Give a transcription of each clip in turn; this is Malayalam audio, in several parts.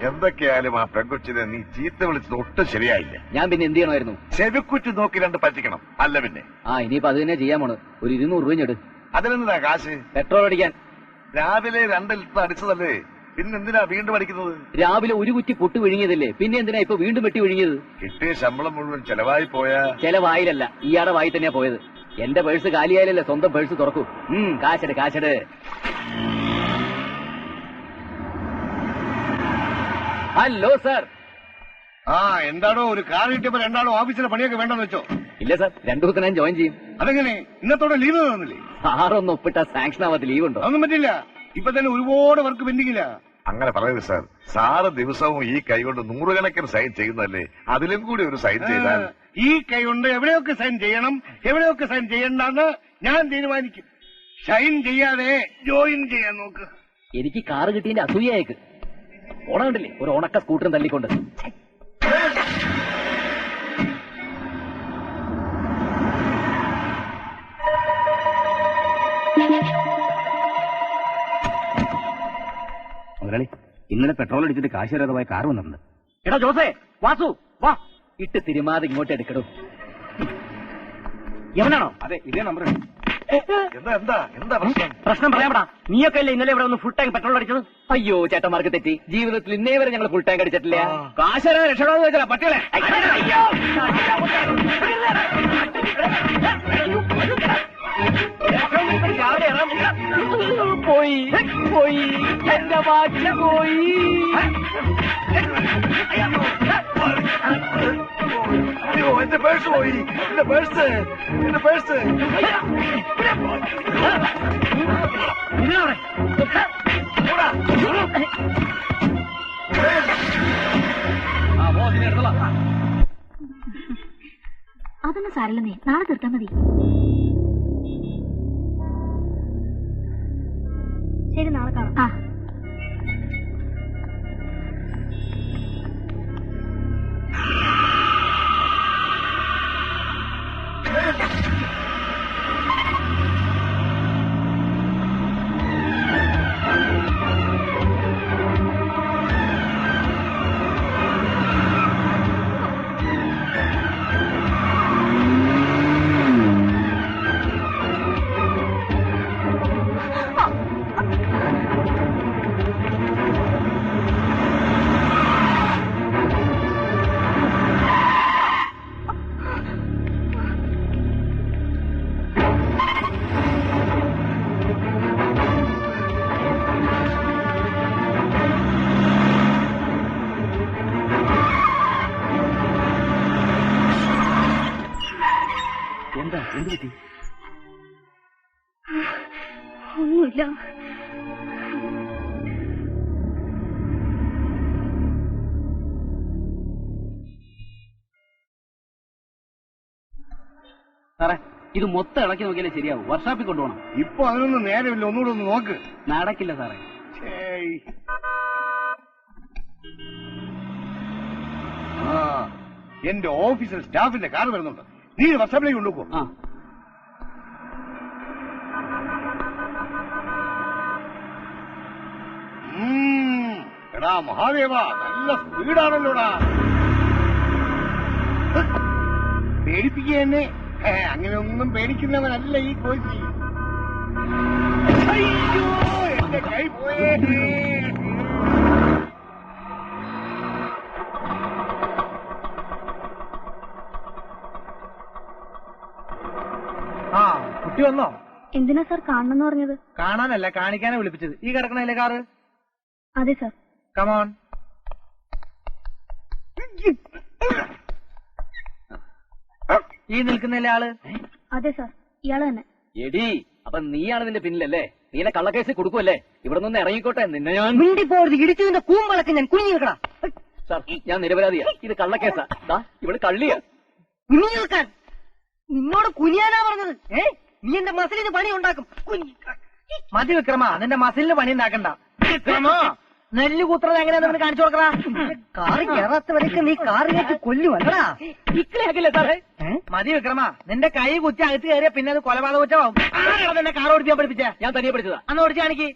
എന്തൊക്കെയായാലും ആ പെൺകൊച്ചിനെ നീ ചീത്ത വിളിച്ചത് ഒട്ടും ശരിയായില്ല. ഞാൻ പിന്നെ എന്ത് ചെയ്യണമായിരുന്നു? ചെവിക്കുറ്റി നോക്കി രണ്ട് പറ്റിക്കണം, അല്ല പിന്നെ. ഇനിയിപ്പോ അത് തന്നെ ചെയ്യാൻ പോണ്. ഒരു 200 രൂപ ഞെട്. അതിനെന്താ കാശ്? പെട്രോൾ അടിക്കാൻ. രാവിലെ 2 ലിറ്റർ അടിച്ചതല്ലേ, പിന്നെന്തിനാ വീണ്ടും അടിക്കുന്നത്? രാവിലെ ഒരു കുറ്റി പൊട്ട് വിഴുങ്ങിയതല്ലേ, പിന്നെ എന്തിനാ ഇപ്പൊ വീണ്ടും വെട്ടി വിഴുങ്ങിയത്? കിട്ടിയ ശമ്പളം മുഴുവൻ ചെലവായി പോയാ? ചെലവായില്ലല്ല, ഇയാടെ വായി തന്നെയാ പോയത്. എന്റെ പേഴ്സ് കാലിയായാലല്ലേ സ്വന്തം പേഴ്സ് തുറക്കൂ. കാശെട്. Hello sir. എന്താണോ ഒരു കാർ കിട്ടിയപ്പോ രണ്ടാളോ ഓഫീസിലെ പണിയൊക്കെ വേണ്ടെന്ന് വെച്ചോ? ഇല്ല സാർ, 2 ദിവസം ഞാൻ ജോയിൻ ചെയ്യും. അതെങ്ങനെ? ഇന്നത്തോടെ ലീവ് തന്നില്ലേ? സാറൊന്ന് ഒപ്പിട്ട സാങ്ഷൻ ആവാത്ത ലീവ് ഉണ്ടോ? ഒന്നും പറ്റില്ല, ഇപ്പൊ തന്നെ ഒരുപാട് വർക്ക് പെൻഡിങ്ങില്ല. അങ്ങനെ പറയരുത് സാർ. സാറ് ദിവസവും ഈ കൈ കൊണ്ട് 100 കണക്കിന് സൈൻ ചെയ്യുന്നല്ലേ, അതിലും കൂടി ഒരു സൈൻ ചെയ്താൽ. ഈ കൈ കൊണ്ട് എവിടെയൊക്കെ സൈൻ ചെയ്യണം, എവിടെയൊക്കെ സൈൻ ചെയ്യണ്ടെന്ന് ഞാൻ തീരുമാനിക്കും. സൈൻ ചെയ്യാതെ ജോയിൻ ചെയ്യാൻ നോക്ക്. എനിക്ക് കാറ് കിട്ടിയതിന്റെ അസൂയക്ക് ഓണമുണ്ടല്ലേ, ഒരു ഉണക്ക സ്കൂട്ടറും തള്ളിക്കൊണ്ട്. മുതലാളി, ഇന്നലെ പെട്രോൾ അടിച്ചിട്ട് കാശ് തരാതെ പോയ കാർ വന്നിട്ടുണ്ട്. എടാ ജോസേ, വാസു വാ. ഇട്ട് തിരുമാതെ ഇങ്ങോട്ട് എടുക്കടോ. എവനാണോ? അതെ, ഇതേ നമ്പർ. എന്താ പ്രശ്നം പറയാമടാ. നീയൊക്കെ അല്ലേ ഇന്നലെ ഇവിടെ ഒന്ന് ഫുൾ ടാങ്ക് പെട്രോൾ അടിച്ചത്? അയ്യോ ചേട്ടന്മാർക്ക് തെറ്റി. ജീവിതത്തിൽ ഇന്നേ വരെ ഞങ്ങൾ ഫുൾ ടാങ്ക് അടിച്ചിട്ടില്ല. കാശ് തരാതെ രക്ഷപ്പെടാന്ന് വെച്ചാ പട്ടികളെ. പോയി എന്റെ വാച്ച് പോയി. എന്റെ പേഴ്സ് പോയി. എന്റെ പേഴ്സ്. അതൊന്നും സാരല്ലെന്നേ, നാളെ തീർത്താ മതി. ശരി, നാളെ കാണാം. എന്ത് പറ്റി? ഒന്നുമില്ല. സാറേ, ഇത് മൊത്തം ഇളക്കി നോക്കിയാലേ ശരിയാവും. വർക്ക്ഷോപ്പിൽ കൊണ്ടുപോകണം. ഇപ്പൊ അതിനൊന്നും നേരമില്ല, ഒന്നുകൂടെ ഒന്ന് നോക്ക്. നടക്കില്ല സാറേ. എന്റെ ഓഫീസിൽ സ്റ്റാഫിന്റെ കാർ വരുന്നുണ്ട്. നീ വർക്ക്ഷോപ്പിലേക്ക് കൊണ്ടുപോകും. എടാ മഹാദേവ, നല്ല സ്പീഡാണല്ലോടാ. പേടിപ്പിക്കുക തന്നെ. അങ്ങനെ ഒന്നും പേടിക്കുന്നവനല്ല ഈ കോച്ചി. അയ്യോ, എന്റെ കൈ പോയേ. കുട്ടി വന്നോ? എന്തിനാ സാർ കാണണമെന്ന് പറഞ്ഞത്? കാണാനല്ല, കാണിക്കാനാ വിളിപ്പിച്ചത്. ഈ കിടക്കണല്ലേ കാറ്? അതെ സാർ. കമോൺ. ഈ നിൽക്കുന്നല്ലേ ആള്? അതെ സാർ, ഇയാള് തന്നെ. എടി, അപ്പൊ നീയാണ് ഇതിന്റെ പിന്നിലല്ലേ? നീനെ കള്ളക്കേസ് കൊടുക്കുമല്ലേ? ഇവിടെ നിന്ന് ഇറങ്ങിക്കോട്ടെ. നിന്നെ ഞാൻ ഇടിച്ചതിന്റെ കൂമ്പളക്ക് ഞാൻ കുഞ്ഞി നിൽക്കണം. സാർ, ഞാൻ നിരപരാധിയാ. ഇത് കള്ളക്കേസാ. ഇവിടെ കള്ളിയാ. കുഞ്ഞി നിൽക്കാൻ നിന്നോട് കുനിയാനാ പറഞ്ഞത്. നീ എന്റെ മസിലിന് പണി ഉണ്ടാക്കും. മതി വിക്രമ, നിന്റെ മസിലിന് പണി ഉണ്ടാക്കണ്ട. വിക്രമ, നെല്ല് കൂത്തുന്നത് എങ്ങനെയാന്ന് കാണിച്ചു കൊടുക്കടാ. കാറ് കയറാത്തവരൊക്കെ നീ കാറിലേക്ക് കൊല്ലുവല്ലടാ. ഇക്കളിയാക്കില്ലേ സാറേ? മതി വിക്രമ, നിന്റെ കൈ കുത്തി അകത്ത് കയറിയ പിന്നെ അത് കൊലപാതക കുറ്റമാവും. നിന്നെ കാർ ഓടിക്കാൻ പഠിപ്പിച്ചേ? ഞാൻ തനിയെ പഠിച്ചതാ. അന്ന് ഓടിച്ച് കാണിക്ക്.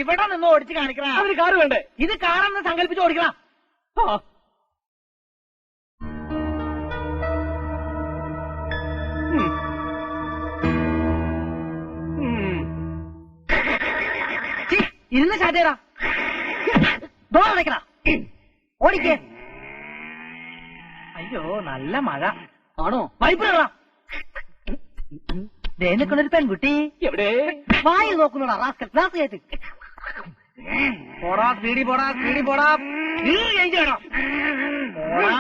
ഇവിടെ നിന്ന് ഓടിച്ച് കാണിക്കണ. അതിന് കാറ് വേണ്ടേ? ഇത് കാറെന്ന് സങ്കല്പിച്ച് ഓടിക്കണം. ആ. ഉം. ഉം. ഇരുന്ന് ചാറ്റേടാ. ഡോർ അടയ്ക്കടാ. ഓടിക്കേ. അയ്യോ നല്ല മഴ. ആണോ? വൈപ്പിടാ. ദേ നിൽക്കണൊരു പെൺകുട്ടി. എവിടെ? വായി നോക്കുന്നുടാ റാസ്കൽ. ക്ലാസ് കേട്ട് പോടാ. സ്പീഡി പോടാ. സ്പീഡി പോടാ. ചെയ്യണം. പോടാ.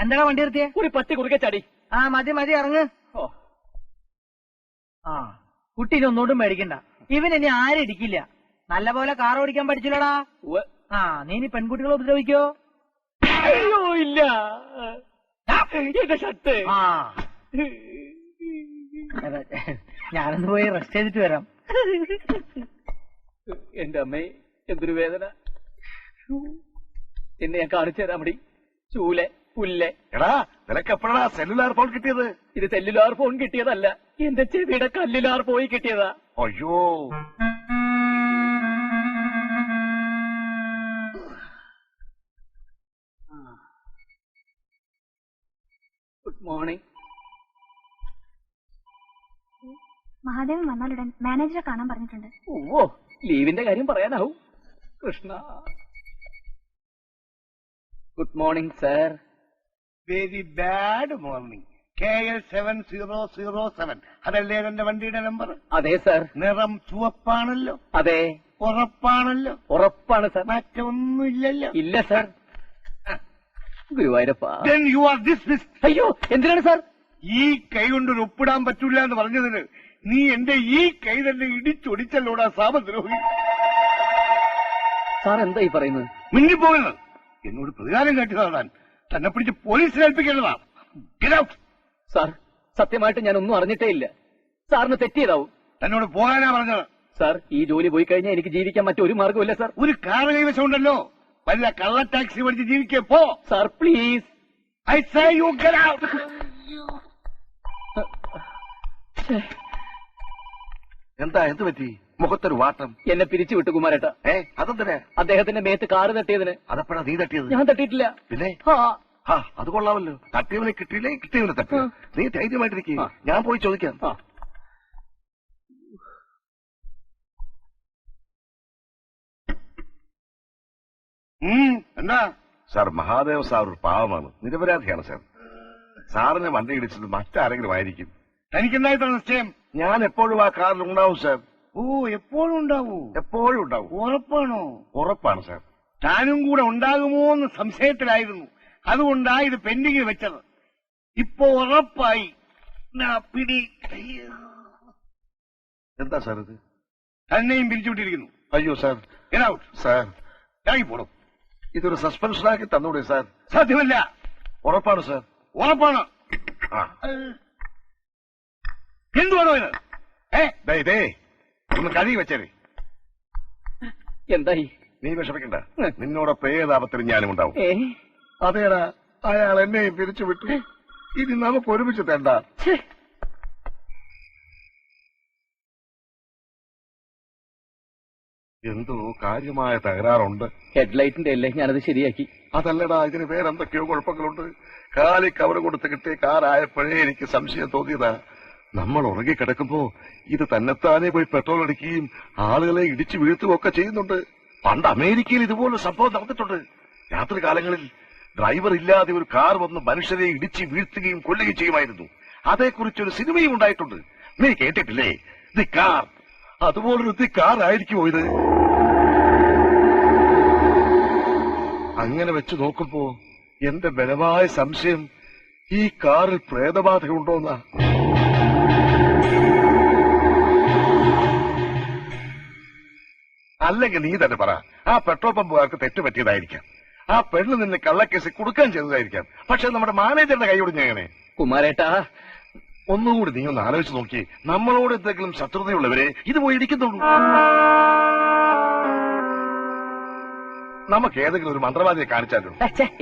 എന്താ വണ്ടി നിർത്തിയേ? ഒരു പട്ടി കുറുക്കെ ചാടി. ആ മതി മതി ഇറങ്ങ്. ഓ. ആ കുട്ടീനെ ഒന്നുകൊണ്ടും മേടിക്കണ്ട. ഇവനിനി ആരും ഇടിക്കില്ല. നല്ല പോലെ കാർ ഓടിക്കാൻ പഠിച്ചില്ലടാ. ഉവ്വ്. ആ നീ ഇനി പെൺകുട്ടികളെ ഉപദ്രവിക്കോ? അയ്യോ ഇല്ല. എന്റെ ഷർട്ട്. ആ ഞാനൊന്ന് പോയി റെസ്റ്റ് ചെയ്തിട്ട് വരാം. എന്റെ അമ്മേ എന്തൊരു വേദന. എന്നെ ഞാൻ കാണിച്ചു തരാം മടി. ചൂലെ പുല്ലെ. എടാ നിനക്ക് എപ്പോഴാ സെല്ലുലാർ ഫോൺ കിട്ടിയത്? ഇത് സെല്ലുലാർ ഫോൺ കിട്ടിയതല്ല, എന്റെ ചെവിയുടെ കല്ലുലാർ പോയി കിട്ടിയതാ. അയ്യോ. Good morning. മഹാദേവൻ വന്നാലുടൻ മാനേജറെ കാണാൻ പറഞ്ഞിട്ടുണ്ട്. ഓ ലീവിന്റെ കാര്യം പറയാനാവും. Krishna. Good morning sir. Very bad morning. KL 7007 അതല്ലേ എന്റെ വണ്ടിയുടെ നമ്പർ? അതെ സർ. നിറം ചുവപ്പാണല്ലോ. അതെ. ഉറപ്പാണല്ലോ. ഉറപ്പാണ് സർ. മറ്റൊന്നുമില്ലല്ലോ. ഇല്ല sir. Guruvayurappa. Then you are dismissed. അയ്യോ എന്തിനാണ് സാർ? ഈ കൈ കൊണ്ട് ഒരു ഒപ്പിടാൻ പറ്റൂല എന്ന് പറഞ്ഞതിന് നീ എന്റെ ഈ കൈ തന്നെ ഇടിച്ചൊടിച്ചല്ലോടാ സാമദ്രോഹി. സാർ എന്താ ഈ പറയുന്നത്? മിണ്ടിപ്പോകരുത്. എന്നോട് പ്രതികാരം കാട്ടിയതാണ്. തന്നെ പിടിച്ച് പോലീസിനെ ഏൽപ്പിക്കേണ്ടതാ. Get out. സാർ സത്യമായിട്ട് ഞാൻ ഒന്നും അറിഞ്ഞിട്ടേ ഇല്ല. സാറിന് തെറ്റിയതാവും. തന്നോട് പോകാനാ പറഞ്ഞത്. സാർ ഈ ജോലി പോയി കഴിഞ്ഞാൽ എനിക്ക് ജീവിക്കാൻ മറ്റൊരു മാർഗമില്ല സാർ. ഒരു കാർ കൈവശം ഉണ്ടല്ലോ. വല്ല കള്ള ടാക്സി പഠിച്ച് ജീവിക്കേ പോ. Sir please. I say you get out. എന്താ എന്ത് പറ്റി? മുഖത്തൊരു വാട്ടം. എന്നെ പിരിച്ചു വിട്ടു കുമാരേട്ട. അതെന്തിനാ? അദ്ദേഹത്തിന്റെ മേത്ത് കാറ് തട്ടിയതിന്. അതെപ്പോഴാ നീ തട്ടിയത്? ഞാൻ തട്ടിയിട്ടില്ല. പിന്നെ ആ, അത് കൊള്ളാമല്ലോ. തട്ടിയവനെ കിട്ടിയില്ലേ കിട്ടിയവനെ തട്ടി. നീ ധൈര്യമായിട്ടിരിക്കും. ആ. ഞാൻ പോയി ചോദിക്കാം. ആ. എന്താ സാർ? മഹാദേവ് സാർ ഒരു പാവമാണ്, നിരപരാധിയാണ് സാർ. സാറിനെ വണ്ടി ഇടിച്ചത് മറ്റാരെങ്കിലും ആയിരിക്കും. തനിക്കെന്തായിട്ടാണ് നിശ്ചയം? ഞാൻ എപ്പോഴും ആ കാറിൽ ഉണ്ടാവും സാർ. ഓ എപ്പോഴും ഉണ്ടാവൂ? എപ്പോഴും ഉണ്ടാവും. ഉറപ്പാണോ? ഉറപ്പാണ് സാർ. താനും കൂടെ ഉണ്ടാകുമോ എന്ന് സംശയത്തിലായിരുന്നു. അതുകൊണ്ടാ ഇത് പെൻഡിങ് വെച്ചത്. ഇപ്പൊ ഉറപ്പായി. പിടി. എന്താ സാർ ഇത്? തന്നെയും പിരിച്ചുവിട്ടിരിക്കുന്നു. അയ്യോ സാർ. സാർ പോടും. ഇതൊരു സസ്പെൻഷനാക്കി തന്നൂടെ സാർ? സാധ്യമല്ല. ഉറപ്പാണ് സാർ. ഉറപ്പാണ്. എന്തുവാണോ ഇത്? ഇതേ ഒന്ന് കഴുകി വെച്ചേ. എന്തായി? നീ വിഷമിക്കണ്ട. നിന്നോടൊപ്പം ഏതാപത്തിലും ഞാനും ഉണ്ടാവും. അതേടാ, അയാൾ എന്നെയും പിരിച്ചുവിട്ടു. ഇനി നമുക്ക് ഒരുമിച്ച് തേണ്ട. എന്തോ കാര്യമായ തകരാറുണ്ട്. ഹെഡ്ലൈറ്റിന്റെ അല്ലേ, ഞാനത് ശരിയാക്കി. അതല്ലടാ, ഇതിന് വേറെന്തൊക്കെയോ കുഴപ്പങ്ങളുണ്ട്. കാലി കവർ കൊടുത്ത് കിട്ടിയ കാറായപ്പോഴേ എനിക്ക് സംശയം തോന്നിയതാ. നമ്മൾ ഉറങ്ങിക്കിടക്കുമ്പോ ഇത് തന്നെത്താനെ പോയി പെട്രോൾ അടിക്കുകയും ആളുകളെ ഇടിച്ചു വീഴ്ത്തുകയും ഒക്കെ ചെയ്യുന്നുണ്ട്. പണ്ട് അമേരിക്കയിൽ ഇതുപോലെ സംഭവം നടന്നിട്ടുണ്ട്. രാത്രി കാലങ്ങളിൽ ഡ്രൈവർ ഇല്ലാതെ ഒരു കാർ വന്ന് മനുഷ്യരെ ഇടിച്ച് വീഴ്ത്തുകയും കൊല്ലുകയും ചെയ്യുമായിരുന്നു. അതേക്കുറിച്ചൊരു സിനിമയും ഉണ്ടായിട്ടുണ്ട്. നീ കേട്ടിട്ടില്ലേ? The car. അതുപോലൊരു ദി കാർ ആയിരിക്കുമോ ഇത്? അങ്ങനെ വെച്ച് നോക്കുമ്പോ എന്റെ ബലമായ സംശയം ഈ കാറിൽ പ്രേതബാധയുണ്ടോന്നാ. അല്ലെങ്കിൽ നീ തന്നെ പറ, ആ പെട്രോൾ പമ്പുകാർക്ക് തെറ്റുപറ്റിയതായിരിക്കാം. ആ പെണ്ണ് നിന്നെ കള്ളക്കേസ് കൊടുക്കാൻ ചെയ്തതായിരിക്കാം. പക്ഷെ നമ്മുടെ മാനേജറുടെ കൈ ഒടിഞ്ഞെങ്ങനെ? കുമാരേട്ടാ, ഒന്നുകൂടി നീ ഒന്ന് ആലോചിച്ച് നോക്കി. നമ്മളോട് എന്തെങ്കിലും ശത്രുതയുള്ളവരെ ഇത് പോയി ഇടിക്കുന്നുള്ളൂ. നമുക്ക് ഏതെങ്കിലും ഒരു മന്ത്രവാദിയെ കാണിച്ചാലോ?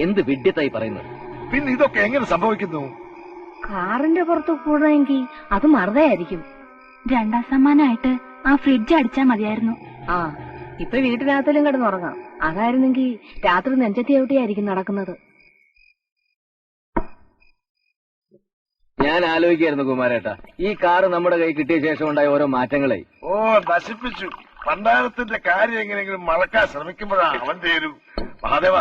എന്ത് വിഡ്ഢിത്തായി പറയുന്നത്? പിന്നെ ഇതൊക്കെ എങ്ങനെ സംഭവിക്കുന്നു? കാറിന്റെ പുറത്ത് കൂടണമെങ്കിൽ അത് മറുതായിരിക്കും. 2ാം സമ്മാനമായിട്ട് ആ ഫ്രിഡ്ജ് അടിച്ചാ മതിയായിരുന്നു. ആ ഇപ്പൊ വീട്ടിനകത്തിലും കിടന്നുറങ്ങാം. അതായിരുന്നെങ്കിൽ രാത്രി നെഞ്ചത്തി എവിടെയായിരിക്കും നടക്കുന്നത്. ഞാൻ ആലോചിക്കായിരുന്നു കുമാരേട്ടാ, ഈ കാറ് നമ്മുടെ കൈ കിട്ടിയ ശേഷം ഉണ്ടായ ഓരോ മാറ്റങ്ങളെ. ഓ, നശിപ്പിച്ചു. പണ്ടാരത്തിന്റെ കാര്യം എങ്ങനെയെങ്കിലും മറക്കാൻ ശ്രമിക്കുമ്പോഴാണ് അവന്റെ ഒരു മഹാദേവ.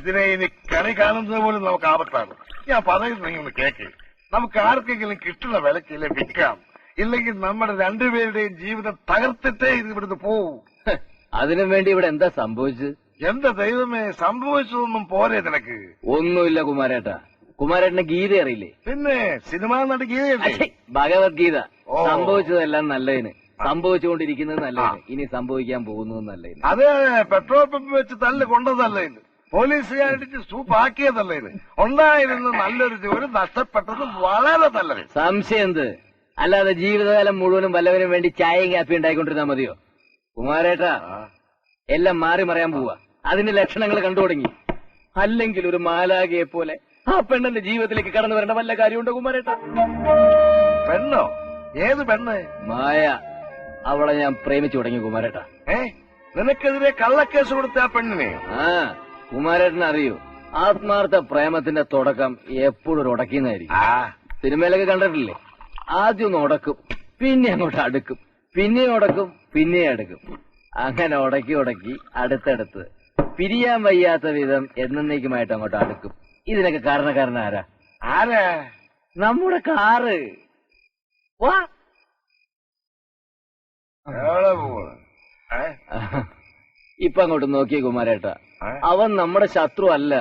ഇതിനെ ഇനി കണി കാണുന്നത് പോലും നമുക്ക് ആപത്താണ്. ഞാൻ പറയുന്നത് നീ ഒന്ന് കേക്ക്. നമുക്ക് ആർക്കെങ്കിലും കിട്ടുന്ന വിലക്കില്ലേ വിൽക്കാം. ഇല്ലെങ്കിൽ നമ്മുടെ രണ്ടുപേരുടെയും ജീവിതം തകർത്തിട്ടേ ഇത് ഇവിടുന്ന് പോവും. അതിനും വേണ്ടി ഇവിടെ എന്താ സംഭവിച്ചത്? എന്റെ ദൈവമേ, സംഭവിച്ചതൊന്നും പോരെ നിനക്ക്? ഒന്നുമില്ല കുമാരേട്ടാ. കുമാരേട്ടന് ഗീത അറിയില്ലേ? പിന്നെ സിനിമാ നടി ഗീതയല്ലേ? ഭഗവത്ഗീത. ഓ. സംഭവിച്ചതെല്ലാം നല്ലതിന്, സംഭവിച്ചുകൊണ്ടിരിക്കുന്നത് നല്ലതിന്, ഇനി സംഭവിക്കാൻ പോകുന്നത് നല്ലതിന്. അതെ, പെട്രോൾ പമ്പ് വെച്ച് തല്ല് കൊണ്ടതല്ല ഇത്. പോലീസുകാരടിച്ച് സൂപ്പാക്കിയതല്ല ഇത്. ഉണ്ടായിരുന്ന നല്ലൊരു ജോലി നഷ്ടപ്പെട്ടത് വളരെ നല്ലത്. സംശയം എന്ത്? അല്ലാതെ ജീവിതകാലം മുഴുവനും വല്ലവനും വേണ്ടി ചായയും കാപ്പി ഉണ്ടായിക്കൊണ്ടിരുന്നാ മതിയോ? കുമാരേട്ടാ, എല്ലാം മാറി മറിയാൻ പോവാ. അതിന്റെ ലക്ഷണങ്ങൾ കണ്ടു തുടങ്ങി. അല്ലെങ്കിൽ ഒരു മാലാകയെ പോലെ ആ പെണ്ണിന്റെ ജീവിതത്തിലേക്ക് കടന്നു വരേണ്ട വല്ല കാര്യമുണ്ടോ കുമാരേട്ടാ? പെണ്ണോ? ഏത് പെണ്ണ്? മായ. അവളെ ഞാൻ പ്രേമിച്ചു തുടങ്ങി കുമാരേട്ടാ. നിനക്കെതിരെ കള്ളക്കേസ് കൊടുത്ത ആ പെണ്ണിനെ? ആ, കുമാരേട്ടനെ അറിയൂ, ആത്മാർത്ഥ പ്രേമത്തിന്റെ തുടക്കം എപ്പോഴും ഒരു ഉടക്കിന്നായിരിക്കും. സിനിമയിലൊക്കെ കണ്ടിട്ടില്ലേ? ആദ്യം ഒന്ന് ഉടക്കും, പിന്നെ അങ്ങോട്ട് അടുക്കും, പിന്നെ ഉടക്കും, പിന്നെ അടുക്കും. അങ്ങനെ ഉടക്കി ഉടക്കി അടുത്തടുത്ത് പിരിയാൻ വയ്യാത്ത വിധം എന്നേക്കുമായിട്ട് അങ്ങോട്ട് അടുക്കും. ഇതിനൊക്കെ കാരണക്കാരനാരാ? ആരാ? നമ്മുടെ കാറ്. വാ. എവിടെ പോവാ? ഇപ്പൊ അങ്ങോട്ട് നോക്കിയേ കുമാരേട്ടാ, അവൻ നമ്മുടെ ശത്രു അല്ല.